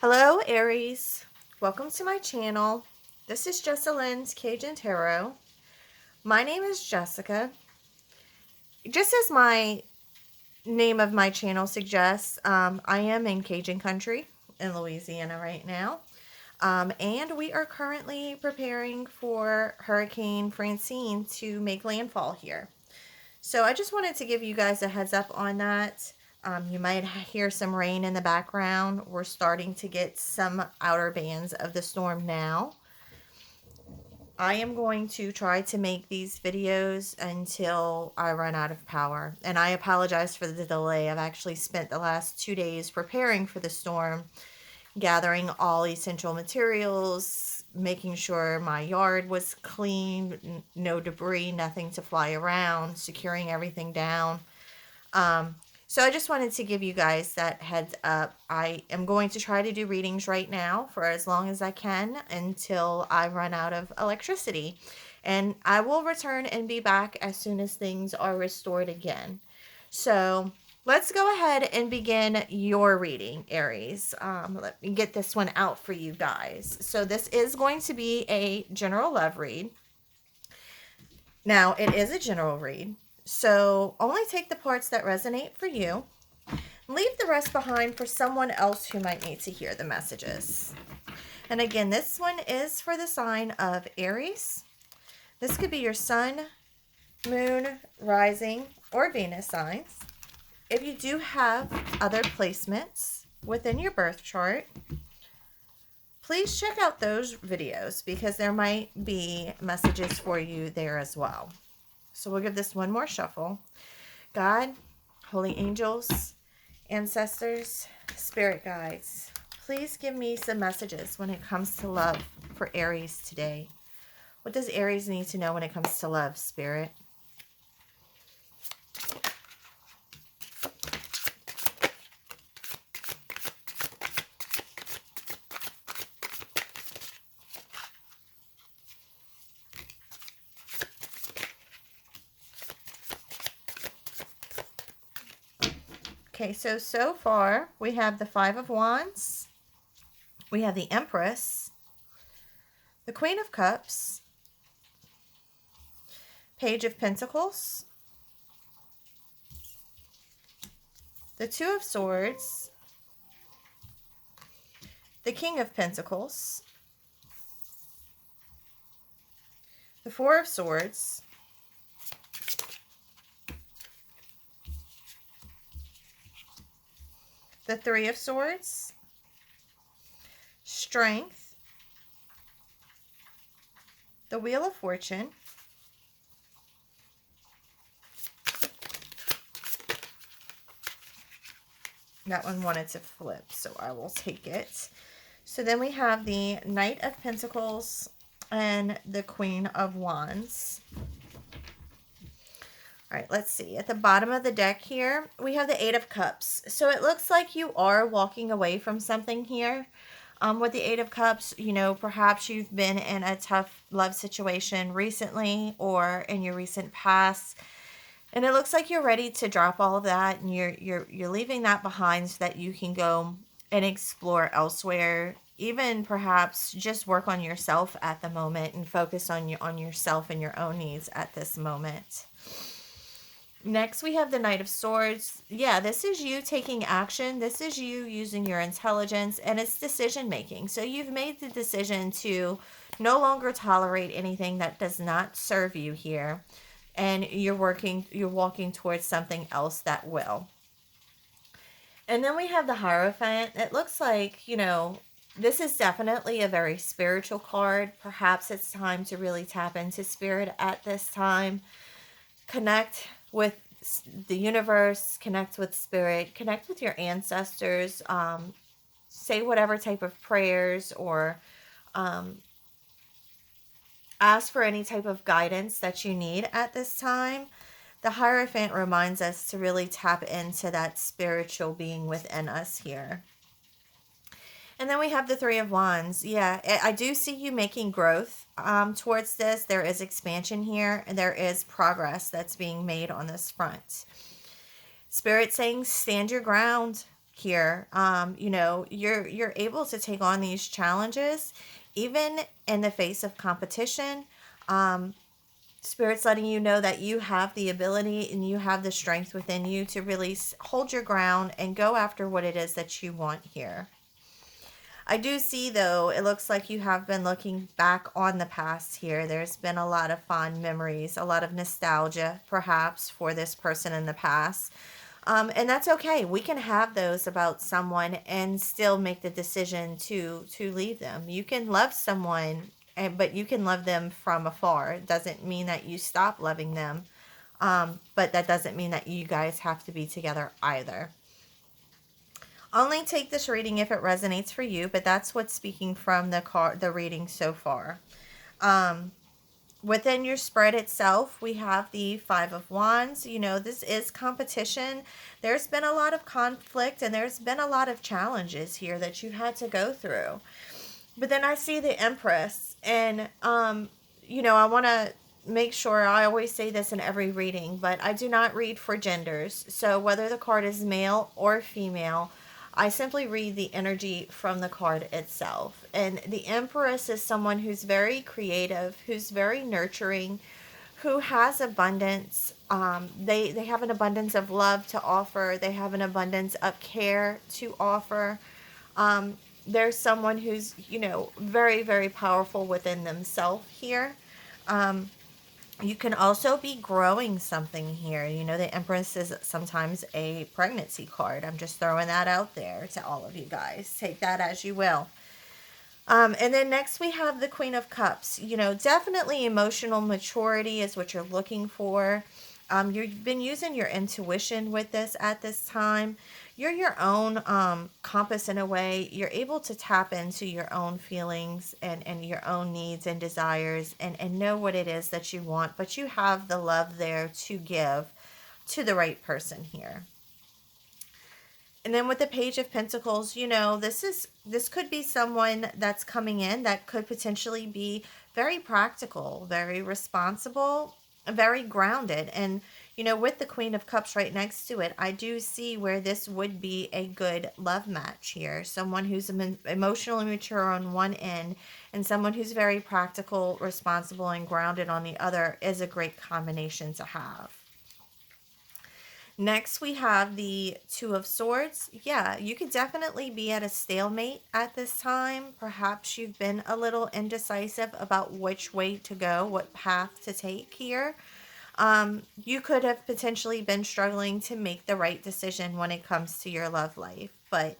Hello, Aries. Welcome to my channel. This is Jessalyn's Cajun Tarot. My name is Jessica. Just as my name of my channel suggests, I am in Cajun country in Louisiana right now. And we are currently preparing for Hurricane Francine to make landfall here. So I just wanted to give you guys a heads up on that. You might hear some rain in the background. We're starting to get some outer bands of the storm now. I am going to try to make these videos until I run out of power. And I apologize for the delay. I've actually spent the last 2 days preparing for the storm, gathering all essential materials, making sure my yard was clean, no debris, nothing to fly around, securing everything down. So I just wanted to give you guys that heads up. I am going to try to do readings right now for as long as I can until I run out of electricity. And I will return and be back as soon as things are restored again. So let's go ahead and begin your reading, Aries. Let me get this one out for you guys. So this is going to be a general love read. Now, it is a general read. So only take the parts that resonate for you. Leave the rest behind for someone else who might need to hear the messages. And again, this one is for the sign of Aries. This could be your sun, moon, rising, or Venus signs. If you do have other placements within your birth chart, please check out those videos because there might be messages for you there as well. So we'll give this one more shuffle. God, holy angels, ancestors, spirit guides, please give me some messages when it comes to love for Aries today. What does Aries need to know when it comes to love, Spirit? Okay, so far we have the Five of Wands, we have the Empress, the Queen of Cups, Page of Pentacles, the Two of Swords, the King of Pentacles, the Four of Swords, the Three of Swords, Strength, the Wheel of Fortune, that one wanted to flip, so I will take it. So then we have the Knight of Pentacles and the Queen of Wands. All right, let's see. At the bottom of the deck here, we have the Eight of Cups. So it looks like you are walking away from something here. With the Eight of Cups, you know, perhaps you've been in a tough love situation recently or in your recent past. And it looks like you're ready to drop all of that and you're leaving that behind so that you can go and explore elsewhere. Even perhaps just work on yourself at the moment and focus on yourself and your own needs at this moment. Next, we have the Knight of Swords. Yeah, this is you taking action. This is you using your intelligence, and it's decision making. So you've made the decision to no longer tolerate anything that does not serve you here, and you're walking towards something else that will. And then we have the Hierophant. It looks like, you know, this is definitely a very spiritual card. Perhaps it's time to really tap into spirit at this time. Connect with the universe, connect with spirit, connect with your ancestors, say whatever type of prayers or ask for any type of guidance that you need at this time. The Hierophant reminds us to really tap into that spiritual being within us here. And then we have the Three of Wands. Yeah, I do see you making growth towards this. There is expansion here, and there is progress that's being made on this front. Spirit saying, stand your ground. here. You're able to take on these challenges even in the face of competition. Spirit's letting you know that you have the ability and you have the strength within you to really hold your ground and go after what it is that you want here. I do see, though, it looks like you have been looking back on the past here. There's been a lot of fond memories, a lot of nostalgia, perhaps, for this person in the past. And that's okay. We can have those about someone and still make the decision to leave them. You can love someone, but you can love them from afar. It doesn't mean that you stop loving them, but that doesn't mean that you guys have to be together either. Only take this reading if it resonates for you, but that's what's speaking from the reading so far. Um, Within your spread itself, we have the Five of Wands. This is competition. There's been a lot of conflict and there's been a lot of challenges here that you've had to go through. But then I see the Empress, and I want to make sure, I always say this in every reading, but I do not read for genders. So whether the card is male or female, I simply read the energy from the card itself. And the Empress is someone who's very creative, who's very nurturing, who has abundance. They have an abundance of love to offer. They have an abundance of care to offer. There's someone who's, very, very powerful within themselves here. Um, you can also be growing something here. The Empress is sometimes a pregnancy card. I'm just throwing that out there to all of you guys. Take that as you will. And then next we have the Queen of Cups. Definitely emotional maturity is what you're looking for. You've been using your intuition with this at this time. You're your own compass in a way. You're able to tap into your own feelings and your own needs and desires and know what it is that you want. But you have the love there to give to the right person here. And then with the Page of Pentacles, this could be someone that's coming in that could potentially be very practical, very responsible, very grounded. And with the Queen of Cups right next to it, I do see where this would be a good love match here. Someone who's emotionally mature on one end and someone who's very practical, responsible, and grounded on the other is a great combination to have. Next, we have the Two of Swords. Yeah, you could definitely be at a stalemate at this time. Perhaps you've been a little indecisive about which way to go, what path to take here. You could have potentially been struggling to make the right decision when it comes to your love life, but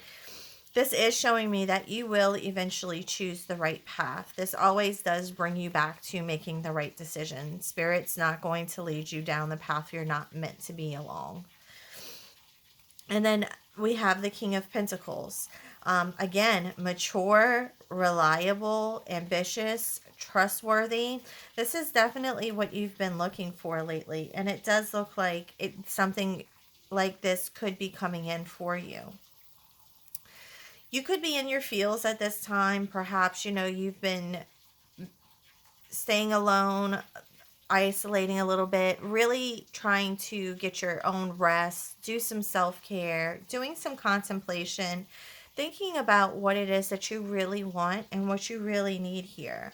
this is showing me that you will eventually choose the right path. This always does bring you back to making the right decision. Spirit's not going to lead you down the path you're not meant to be along. And then we have the King of Pentacles. Again, mature, reliable, ambitious, trustworthy. This is definitely what you've been looking for lately. And it does look like something like this could be coming in for you. You could be in your feels at this time. Perhaps, you've been staying alone, isolating a little bit, really trying to get your own rest, do some self-care, doing some contemplation, thinking about what it is that you really want and what you really need here.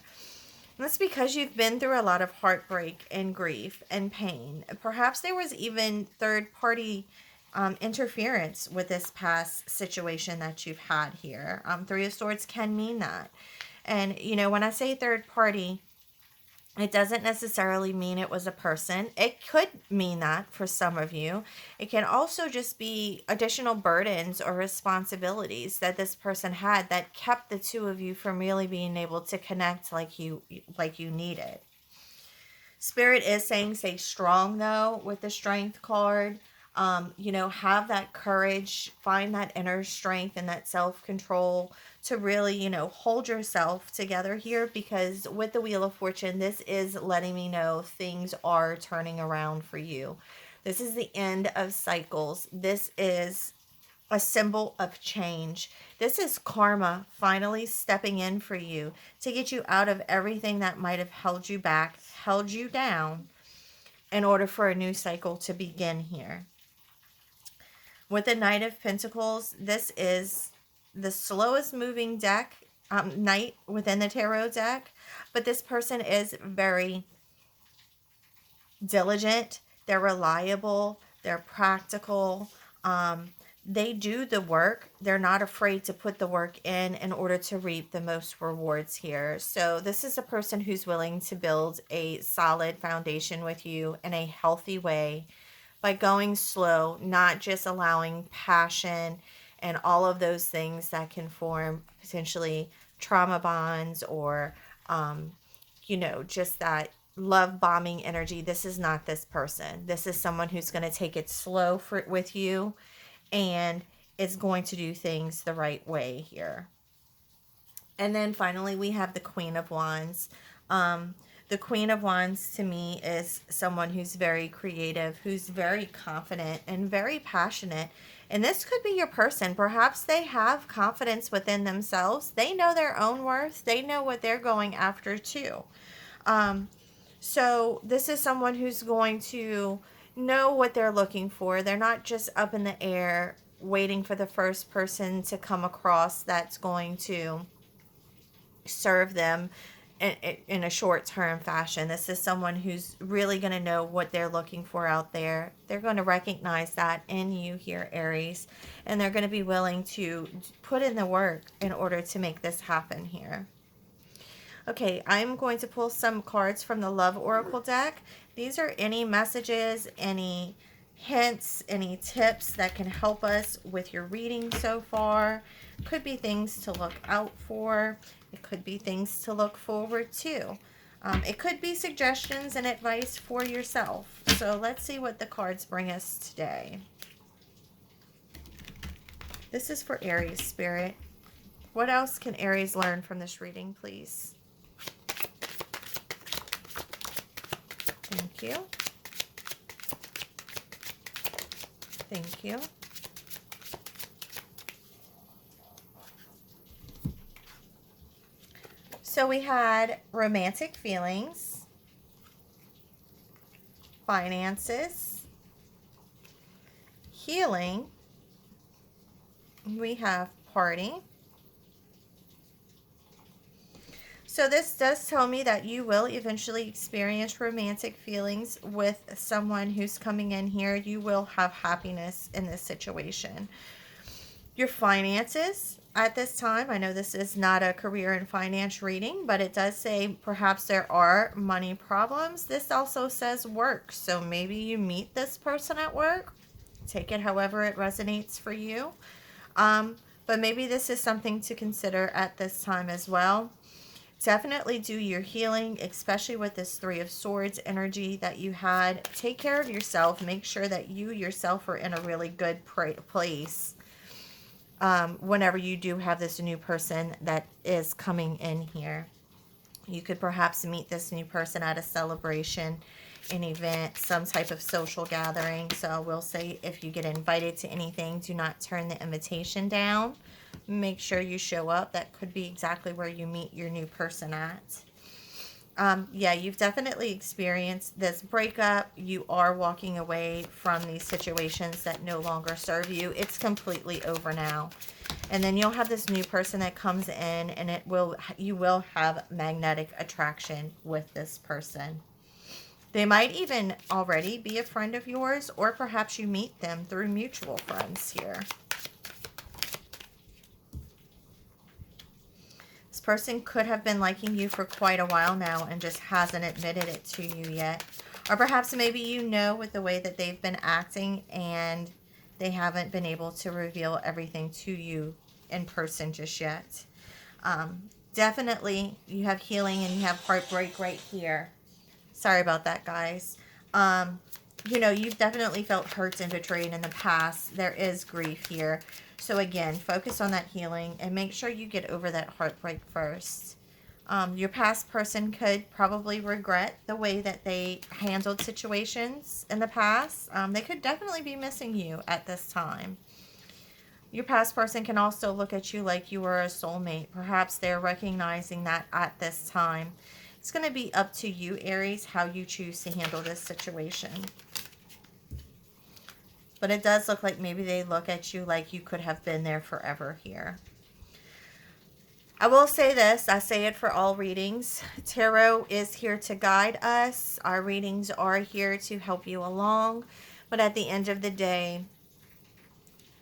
And that's because you've been through a lot of heartbreak and grief and pain. Perhaps there was even third-party interference with this past situation that you've had here. Three of Swords can mean that. And, when I say third party, it doesn't necessarily mean it was a person. It could mean that for some of you. It can also just be additional burdens or responsibilities that this person had that kept the two of you from really being able to connect like you needed. Spirit is saying stay strong, though, with the Strength card. Have that courage, find that inner strength and that self-control to really, hold yourself together here, because with the Wheel of Fortune, this is letting me know things are turning around for you. This is the end of cycles. This is a symbol of change. This is karma finally stepping in for you to get you out of everything that might have held you back, held you down, in order for a new cycle to begin here. With the Knight of Pentacles, this is the slowest moving knight within the tarot deck, but this person is very diligent, they're reliable, they're practical. They do the work. They're not afraid to put the work in order to reap the most rewards here. So this is a person who's willing to build a solid foundation with you in a healthy way by going slow, not just allowing passion and all of those things that can form potentially trauma bonds or, just that love bombing energy. This is not this person. This is someone who's going to take it slow with you and is going to do things the right way here. And then finally, we have the Queen of Wands. The Queen of Wands to me is someone who's very creative, who's very confident and very passionate. And this could be your person. Perhaps they have confidence within themselves. They know their own worth. They know what they're going after too. So this is someone who's going to know what they're looking for. They're not just up in the air waiting for the first person to come across that's going to serve them in a short-term fashion. This is someone who's really going to know what they're looking for out there. They're going to recognize that in you here, Aries, and they're going to be willing to put in the work in order to make this happen here. Okay, I'm going to pull some cards from the Love Oracle deck. These are any messages, any hints, any tips that can help us with your reading so far. Could be things to look out for. It could be things to look forward to. It could be suggestions and advice for yourself. So let's see what the cards bring us today. This is for Aries Spirit. What else can Aries learn from this reading, please? Thank you. Thank you. So we had romantic feelings, finances, healing. We have party. So this does tell me that you will eventually experience romantic feelings with someone who's coming in here. You will have happiness in this situation. Your finances at this time, I know this is not a career and finance reading, but it does say perhaps there are money problems. This also says work. So maybe you meet this person at work. Take it however it resonates for you. But maybe this is something to consider at this time as well. Definitely do your healing, especially with this Three of Swords energy that you had. Take care of yourself. Make sure that you yourself are in a really good place whenever you do have this new person that is coming in here. You could perhaps meet this new person at a celebration, an event, some type of social gathering. So I will say, if you get invited to anything, do not turn the invitation down. Make sure you show up. That could be exactly where you meet your new person at. Yeah, you've definitely experienced this breakup. You are walking away from these situations that no longer serve you. It's completely over now. And then you'll have this new person that comes in, and you will have magnetic attraction with this person. They might even already be a friend of yours, or perhaps you meet them through mutual friends here. This person could have been liking you for quite a while now and just hasn't admitted it to you yet. Or perhaps maybe you know with the way that they've been acting and they haven't been able to reveal everything to you in person just yet. Definitely you have healing and you have heartbreak right here. Sorry about that, guys. You've definitely felt hurt and betrayed in the past. There is grief here. So again, focus on that healing and make sure you get over that heartbreak first. Your past person could probably regret the way that they handled situations in the past. They could definitely be missing you at this time. Your past person can also look at you like you were a soulmate. Perhaps they're recognizing that at this time. It's going to be up to you, Aries, how you choose to handle this situation. But it does look like maybe they look at you like you could have been there forever here. I will say this, I say it for all readings. Tarot is here to guide us. Our readings are here to help you along. But at the end of the day,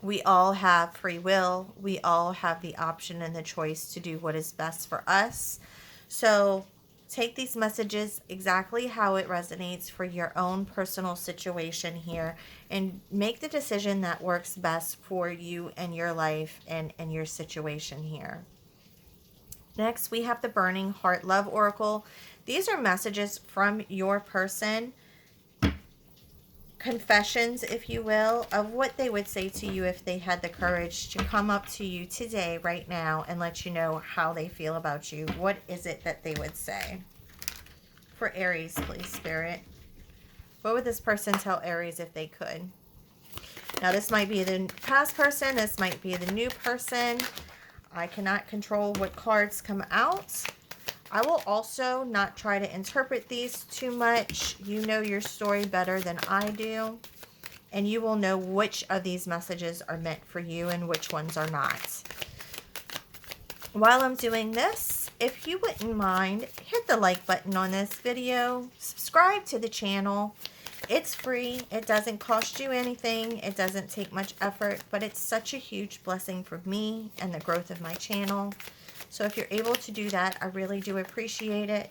we all have free will. We all have the option and the choice to do what is best for us. So take these messages exactly how it resonates for your own personal situation here and make the decision that works best for you and your life and your situation here. Next, we have the Burning Heart Love Oracle. These are messages from your person, confessions, if you will, of what they would say to you if they had the courage to come up to you today, right now, and let you know how they feel about you. What is it that they would say? For Aries, please, Spirit. What would this person tell Aries if they could? Now, this might be the past person. This might be the new person. I cannot control what cards come out. I will also not try to interpret these too much. You know your story better than I do. And you will know which of these messages are meant for you and which ones are not. While I'm doing this, if you wouldn't mind, hit the like button on this video. Subscribe to the channel. It's free. It doesn't cost you anything. It doesn't take much effort, but it's such a huge blessing for me and the growth of my channel. So if you're able to do that, I really do appreciate it.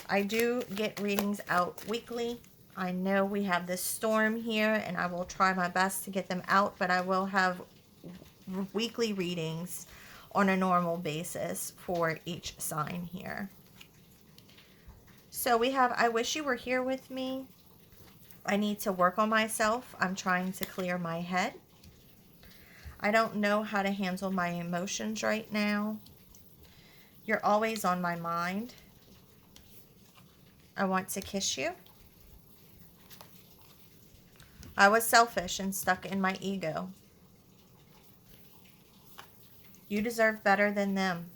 I do get readings out weekly. I know we have this storm here, and I will try my best to get them out, but I will have weekly readings on a normal basis for each sign here. So we have, I wish you were here with me. I need to work on myself. I'm trying to clear my head. I don't know how to handle my emotions right now. You're always on my mind. I want to kiss you. I was selfish and stuck in my ego. You deserve better than them.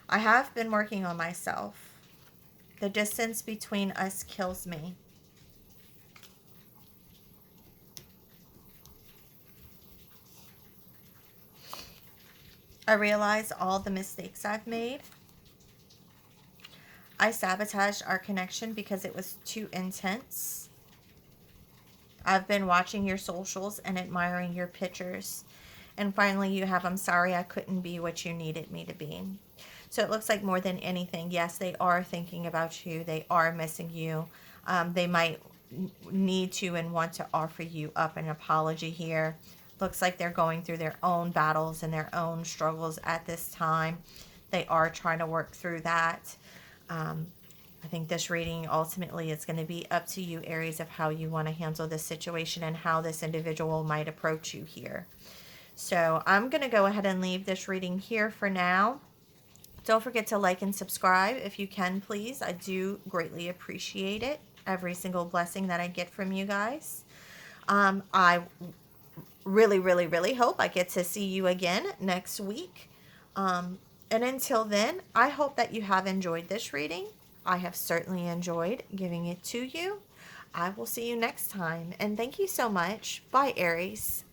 I have been working on myself. The distance between us kills me. I realize all the mistakes I've made. I sabotaged our connection because it was too intense. I've been watching your socials and admiring your pictures. And finally you have, I'm sorry I couldn't be what you needed me to be. So it looks like more than anything, yes, they are thinking about you. They are missing you. They might need to and want to offer you up an apology here. Looks like they're going through their own battles and their own struggles at this time. They are trying to work through that. I think this reading ultimately is going to be up to you, Aries, of how you want to handle this situation and how this individual might approach you here. So I'm going to go ahead and leave this reading here for now. Don't forget to like and subscribe if you can, please. I do greatly appreciate it. Every single blessing that I get from you guys. I really, really, really hope I get to see you again next week. And until then, I hope that you have enjoyed this reading. I have certainly enjoyed giving it to you. I will see you next time. And thank you so much. Bye, Aries.